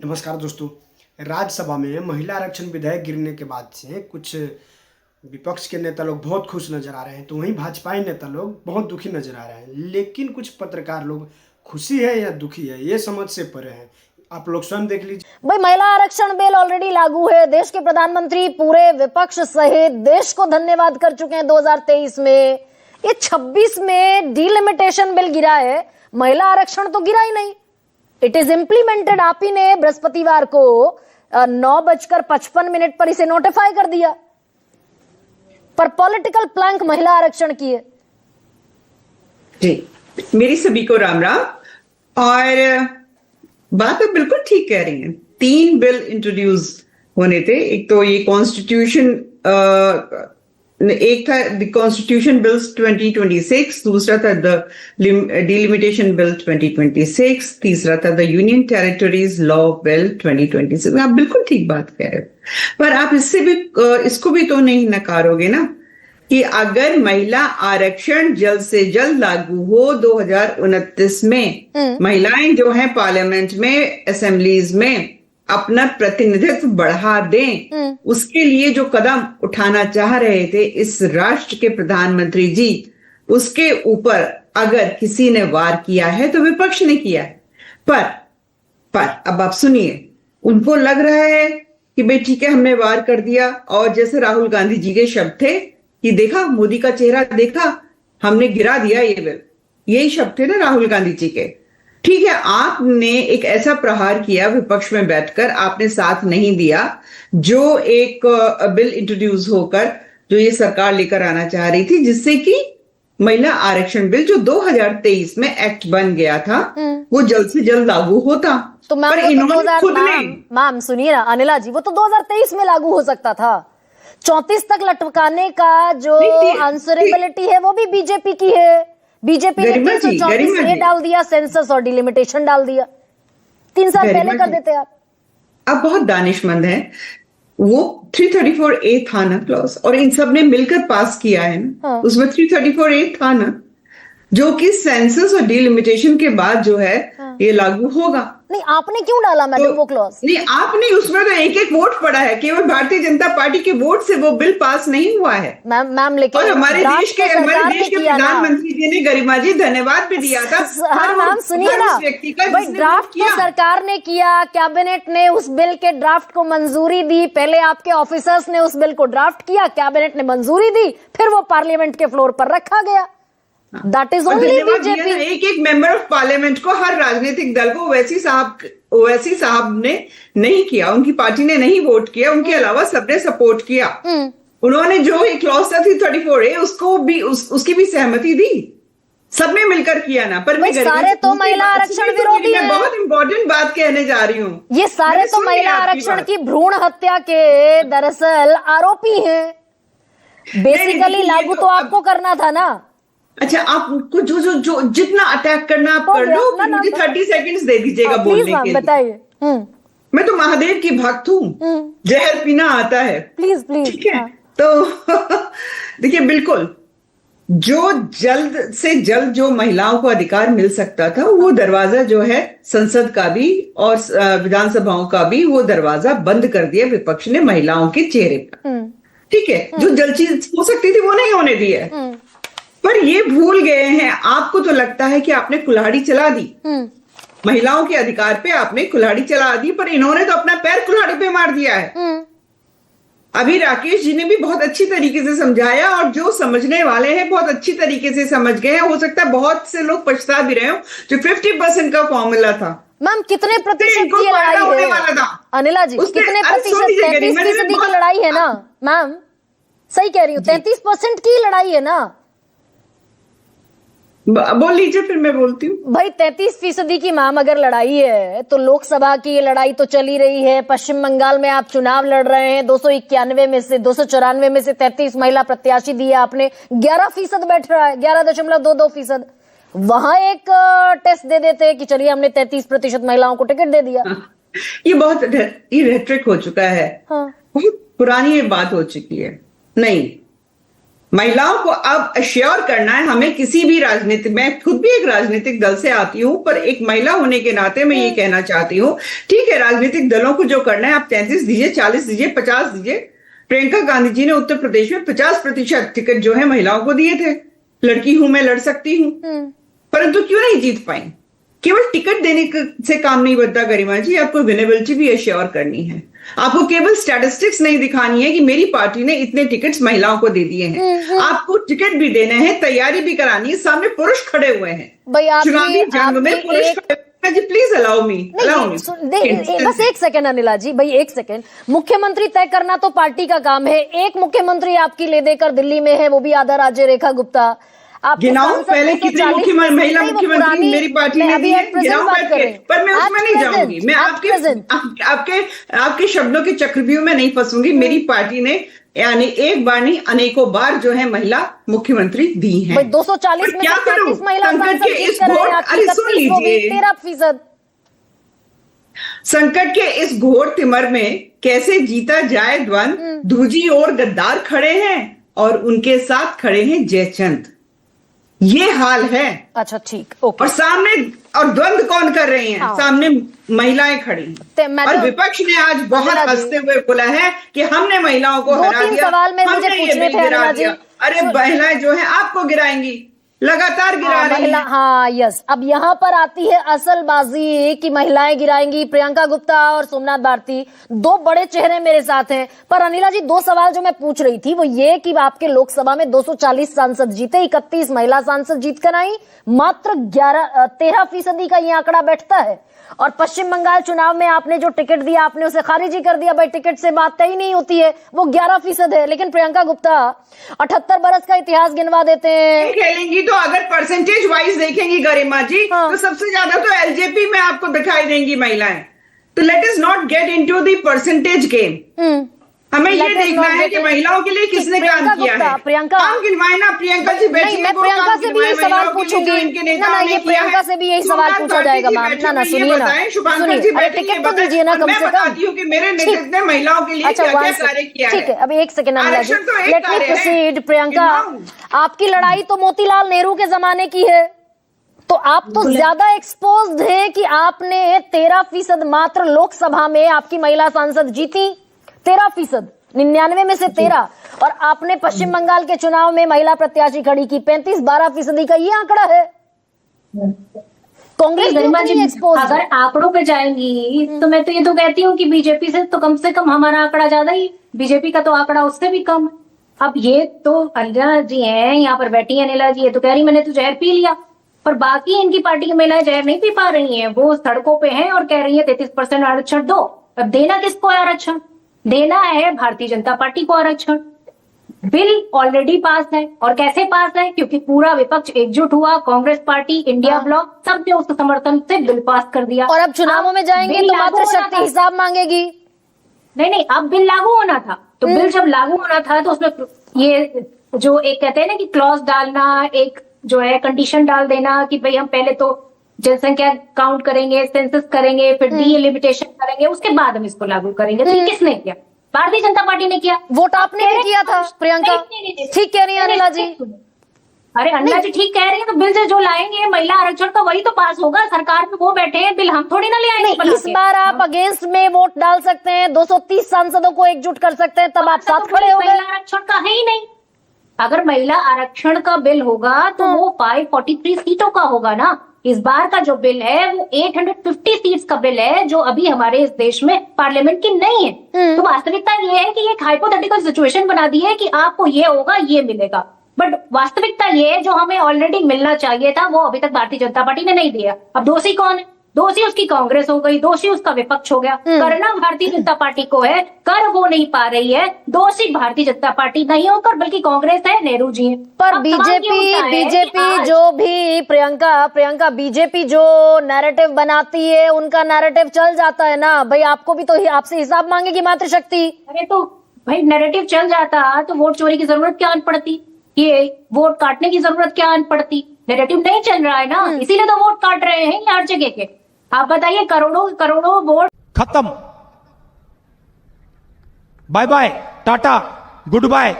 नमस्कार दोस्तों। राज्यसभा में महिला आरक्षण विधेयक गिरने के बाद से कुछ विपक्ष के नेता लोग बहुत खुश नजर आ रहे हैं, तो वहीं भाजपाई नेता लोग बहुत दुखी नजर आ रहे हैं। लेकिन कुछ पत्रकार लोग खुशी है या दुखी है ये समझ से परे हैं। आप लोग स्वयं देख लीजिए। भाई, महिला आरक्षण बिल ऑलरेडी लागू है। देश के प्रधानमंत्री पूरे विपक्ष सहित देश को धन्यवाद कर चुके हैं 2023 में। ये 26 में डिलिमिटेशन बिल गिरा है, महिला आरक्षण तो गिरा ही नहीं। It is implemented. आप ही ने बृहस्पतिवार को 9:55 पर इसे नोटिफाई कर दिया, पर पॉलिटिकल प्लैंक महिला आरक्षण की है। जी, मेरी सभी को राम राम। और बात आप बिल्कुल ठीक कह रही हैं। 3 बिल इंट्रोड्यूस होने थे। एक तो ये कॉन्स्टिट्यूशन, एक था द कॉन्स्टिट्यूशन बिल्स 2026, दूसरा था द डिलिमिटेशन बिल 2026, तीसरा था the union territories law bill 2026। आप बिल्कुल ठीक बात कह रहे हो, पर आप इसको भी तो नहीं नकारोगे ना कि अगर महिला आरक्षण जल्द से जल्द लागू हो 2029 में, महिलाएं जो हैं पार्लियामेंट में, असेंबलीज में अपना प्रतिनिधित्व बढ़ा दें, उसके लिए जो कदम उठाना चाह रहे थे इस राष्ट्र के प्रधानमंत्री जी, उसके ऊपर अगर किसी ने वार किया है तो विपक्ष ने किया है। पर अब आप सुनिए, उनको लग रहा है कि भाई ठीक है, हमने वार कर दिया। और जैसे राहुल गांधी जी के शब्द थे कि देखा मोदी का चेहरा, देखा हमने गिरा दिया ये बिल, यही शब्द थे ना राहुल गांधी जी के। ठीक है, आपने एक ऐसा प्रहार किया विपक्ष में बैठकर, आपने साथ नहीं दिया जो एक बिल इंट्रोड्यूस होकर जो ये सरकार लेकर आना चाह रही थी, जिससे कि महिला आरक्षण बिल जो 2023 में एक्ट बन गया था वो जल्द से जल्द लागू होता। तो मैम सुनिए ना अनिला जी, वो तो 2023 में लागू हो सकता था। 34 तक लटकाने का जो आंसरेबिलिटी है वो भी बीजेपी की है। बीजेपी ने 334 डाल दिया, सेंसस और डिलिमिटेशन डाल दिया। 3 साल पहले कर देते आप बहुत दानिशमंद हैं। वो 334A था ना क्लॉज, और इन सब ने मिलकर पास किया है ना। हाँ। उसमें 334A था ना, जो कि सेंसस और डिलिमिटेशन के बाद जो है ये लागू होगा। नहीं, आपने क्यों डाला मैडम वो क्लॉज? नहीं, आपने उसमें तो एक वोट पड़ा है, केवल भारतीय जनता पार्टी के वोट से वो बिल पास नहीं हुआ है मैम। लेकिन और हमारे देश के प्रधानमंत्री जी ने, गरिमा जी, धन्यवाद भी दिया था। हाँ मैम, सुनिए ना, ड्राफ्ट तो सरकार ने किया, कैबिनेट ने उस बिल के ड्राफ्ट को मंजूरी दी। पहले आपके ऑफिसर्स ने उस बिल को ड्राफ्ट किया, कैबिनेट ने मंजूरी दी, फिर वो पार्लियामेंट के फ्लोर पर रखा गया। That is only BJP. एक मेंबर ऑफ पार्लियामेंट को, हर राजनीतिक दल को ओवैसी साहब ने नहीं किया, उनकी पार्टी ने नहीं वोट किया, उनके अलावा सबने सपोर्ट किया। उन्होंने जो एक क्लॉज था 334A उसको भी उसकी भी सहमति दी, सबने मिलकर किया ना। पर मैं सारे तो महिला आरक्षण विरोधी हैं। बहुत इंपॉर्टेंट बात कहने जा रही हूँ। ये सारे तो महिला आरक्षण की भ्रूण हत्या के दरअसल आरोपी हैं। बेसिकली लागू तो आपको करना था ना। अच्छा, आपको जो जितना अटैक करना आप कर लो, मुझे 30 सेकंड्स दे दीजिएगा बोलने के लिए। बताइए। मैं तो महादेव की भक्त हूँ, जहर पीना आता है। प्लीज ठीक है। तो देखिए, बिल्कुल जो जल्द से जल्द जो महिलाओं को अधिकार मिल सकता था, वो दरवाजा जो है संसद का भी और विधानसभाओं का भी, वो दरवाजा बंद कर दिया विपक्ष ने महिलाओं के चेहरे पर। ठीक है, जो जल्द चीज हो सकती थी वो नहीं होने दी है। पर ये भूल गए हैं, आपको तो लगता है कि आपने कुल्हाड़ी चला दी, महिलाओं के अधिकार पे आपने कुल्हाड़ी चला दी, पर इन्होंने तो अपना पैर कुल्हाड़ी पे मार दिया है। अभी राकेश जी ने भी बहुत अच्छी तरीके से समझाया, और जो समझने वाले हैं बहुत अच्छी तरीके से समझ गए हैं। हो सकता है बहुत से लोग पछता भी रहे हो, जो 50% का फॉर्मूला था। मैम, कितने प्रतिशत की लड़ाई है अनिला जी? कितने प्रतिशत? 33% की लड़ाई है ना मैम? सही कह रही हूँ, 33% की लड़ाई है ना। बोल लीजिए, फिर मैं बोलती हूँ। भाई 33% की मैम अगर लड़ाई है तो लोकसभा की ये लड़ाई तो चली रही है। पश्चिम बंगाल में आप चुनाव लड़ रहे हैं, 291 में से 294 में से 33 महिला प्रत्याशी दिए आपने, 11% बैठ रहा है, 11.22%। वहां एक टेस्ट दे देते कि चलिए हमने 33% महिलाओं को टिकट दे दिया। ये रेट्रिक हो चुका है। हाँ। बहुत पुरानी ये बात हो चुकी है। नहीं, महिलाओं को अब अश्योर करना है हमें किसी भी राजनीतिक, मैं खुद भी एक राजनीतिक दल से आती हूं, पर एक महिला होने के नाते मैं ये कहना चाहती हूं, ठीक है राजनीतिक दलों को जो करना है आप 33 दीजिए, 40 दीजिए, 50 दीजिए। प्रियंका गांधी जी ने उत्तर प्रदेश में 50% टिकट जो है महिलाओं को दिए थे। लड़की हूं मैं, लड़ सकती हूं, परंतु क्यों नहीं जीत पाई? केवल टिकट देने से काम नहीं बनता गरिमा जी, आपको विनेबिलिटी भी अश्योर करनी है। आपको केवल स्टैटिस्टिक्स नहीं दिखानी है कि मेरी पार्टी ने इतने टिकट्स महिलाओं को दे दिए हैं, आपको टिकट भी देने हैं, तैयारी भी करानी है। सामने पुरुष खड़े हुए हैं चुनावी जंग में, पुरुष खड़े हुए हैं। प्लीज अलाउ मी बस एक सेकंड अनिला जी, भाई एक सेकंड। मुख्यमंत्री तय करना तो पार्टी का काम है। एक मुख्यमंत्री आपकी ले देकर दिल्ली में है, वो भी आधा राज्य रेखा गुप्ता। गिनाऊं पहले कितनी महिला मुख्यमंत्री मेरी पार्टी ने दी है, गिनाऊं बैठ के, पर मैं उसमें नहीं जाऊंगी। मैं आपके शब्दों के चक्रव्यूह में नहीं फंसूंगी। मेरी पार्टी ने यानी एक बार नहीं अनेकों बार जो है महिला मुख्यमंत्री दी है। 240 में 33 महिला संकट के इस घोर, अरे सुन लीजिए, 13%। संकट के इस घोर तिमर में कैसे जीता जाए द्वंद। दूजी ओर गद्दार खड़े हैं और उनके साथ खड़े हैं जयचंद। ये हाल है। अच्छा ठीक, ओके। और सामने और द्वंद कौन कर रही हैं? सामने महिलाएं खड़ी हैं और विपक्ष ने आज बहुत हंसते हुए बोला है कि हमने महिलाओं को हरा दिया, सवाल में मुझे पूछने थे गिरा दिया। अरे महिलाएं जो है आपको गिराएंगी, लगातार गिरा रही हैं। हाँ यस, अब यहाँ पर आती है असल बाजी कि महिलाएं गिराएंगी। प्रियंका गुप्ता और सोमनाथ भारती दो बड़े चेहरे मेरे साथ हैं। पर अनिला जी, दो सवाल जो मैं पूछ रही थी वो ये कि आपके लोकसभा में 240 सांसद जीते, 31 महिला सांसद जीत कर आई, मात्र 13% का ये आंकड़ा बैठता है। और पश्चिम बंगाल चुनाव में आपने जो टिकट दिया आपने उसे खारिज ही कर दिया। भाई टिकट से बात तय नहीं होती है, वो 11% है। लेकिन प्रियंका गुप्ता 78 बरस का इतिहास गिनवा देते हैं। खेलेंगी तो अगर परसेंटेज वाइज देखेंगी गरिमा जी, तो सबसे ज्यादा तो एलजेपी में आपको दिखाई देंगी महिलाएं। तो let us not get into the percentage game. हमें ये देखना है कि महिलाओं के लिए किसने काम किया है। प्रियंका प्रियंका जी बैठिए, मैं प्रियंका से भी यही सवाल पूछूंगी। ना ये प्रियंका से भी यही सवाल पूछा जाएगा मैम। ना सुनिए ना, सुनिए, टिकट तो दीजिए ना कम से कम कि मेरे नेतृत्व ने महिलाओं के लिए क्या क्या कार्य किया है। ठीक है, अभी एक सेकंड अनिला जी, लेट मी प्रोसीड। प्रियंका, आपकी लड़ाई तो मोतीलाल नेहरू के जमाने की है, तो आप तो ज्यादा एक्सपोज्ड है कि आपने 13% मात्र लोकसभा में आपकी महिला सांसद जीती। 13%, 99 में से 13। और आपने पश्चिम बंगाल के चुनाव में महिला प्रत्याशी खड़ी की, 35-12% का ये आंकड़ा है। कांग्रेस एक्सपोज। अगर आंकड़ों पे जाएंगी तो मैं तो ये तो कहती हूँ कि बीजेपी से कम हमारा आंकड़ा ज्यादा ही, बीजेपी का तो आंकड़ा उससे भी कम। अब ये तो अनिला जी हैं यहाँ पर बैठी है, अनिला जी ये तो कह रही मैंने तो जहर पी लिया, पर बाकी इनकी पार्टी की महिलाएं जहर नहीं पी पा रही हैं। वो सड़कों पे हैं और कह रही है 33% आरक्षण दो। अब देना किसको आरक्षण? देना है भारतीय जनता पार्टी को आरक्षण। बिल ऑलरेडी पास है, और कैसे पास है? क्योंकि पूरा विपक्ष एकजुट हुआ, कांग्रेस पार्टी, इंडिया ब्लॉक, सबने उसके समर्थन से बिल पास कर दिया। और अब चुनावों में जाएंगे तो मात्र शक्ति हिसाब मांगेगी। नहीं, अब बिल लागू होना था, तो बिल जब लागू होना था तो उसमें ये जो एक कहते हैं ना कि क्लॉज डालना, एक जो है कंडीशन डाल देना कि भाई हम पहले तो जनसंख्या काउंट करेंगे, सेंसस करेंगे, फिर डीलिमिटेशन करेंगे, उसके बाद हम इसको लागू करेंगे। तो ये किसने किया? भारतीय जनता पार्टी ने किया। वोट आपने भी किया था प्रियंका। ठीक कह रही है अनिला जी। अरे अनिला जी ठीक कह रही है, तो बिल जो लाएंगे महिला आरक्षण तो वही तो पास होगा। सरकार में वो बैठे हैं, बिल हम थोड़ी ना ले आएंगे। इस बार आप अगेंस्ट में वोट डाल सकते हैं, 230 सांसदों को एकजुट कर सकते हैं, तब आप साथ खड़े हो गए। आरक्षण का है ही नहीं। अगर महिला आरक्षण का बिल होगा तो वो 543 सीटों का होगा ना। इस बार का जो बिल है वो 850 सीट्स का बिल है, जो अभी हमारे इस देश में पार्लियामेंट की नहीं है। तो वास्तविकता ये है कि ये एक हाइपोथेटिकल सिचुएशन बना दी है कि आपको ये होगा, ये मिलेगा, बट वास्तविकता ये है जो हमें ऑलरेडी मिलना चाहिए था वो अभी तक भारतीय जनता पार्टी ने नहीं दिया। अब दोषी कौन है? दोषी उसकी कांग्रेस हो गई, दोषी उसका विपक्ष हो गया। करना भारतीय जनता पार्टी को है, कर वो नहीं पा रही है। दोषी भारतीय जनता पार्टी नहीं होकर बल्कि कांग्रेस है, नेहरू जी है। पर बीजेपी जो भी प्रियंका बीजेपी जो नैरेटिव बनाती है उनका नैरेटिव चल जाता है ना भाई। आपको भी तो आपसे हिसाब मांगेगी मातृशक्ति। अरे तो भाई नैरेटिव चल जाता तो वोट चोरी की जरूरत क्या आन पड़ती, ये वोट काटने की जरूरत क्या आन पड़ती? नैरेटिव नहीं चल रहा है ना, इसीलिए तो वोट काट रहे हैं हर जगह के। आप बताइए, करोड़ों वोट खत्म। Bye bye, tata, good bye.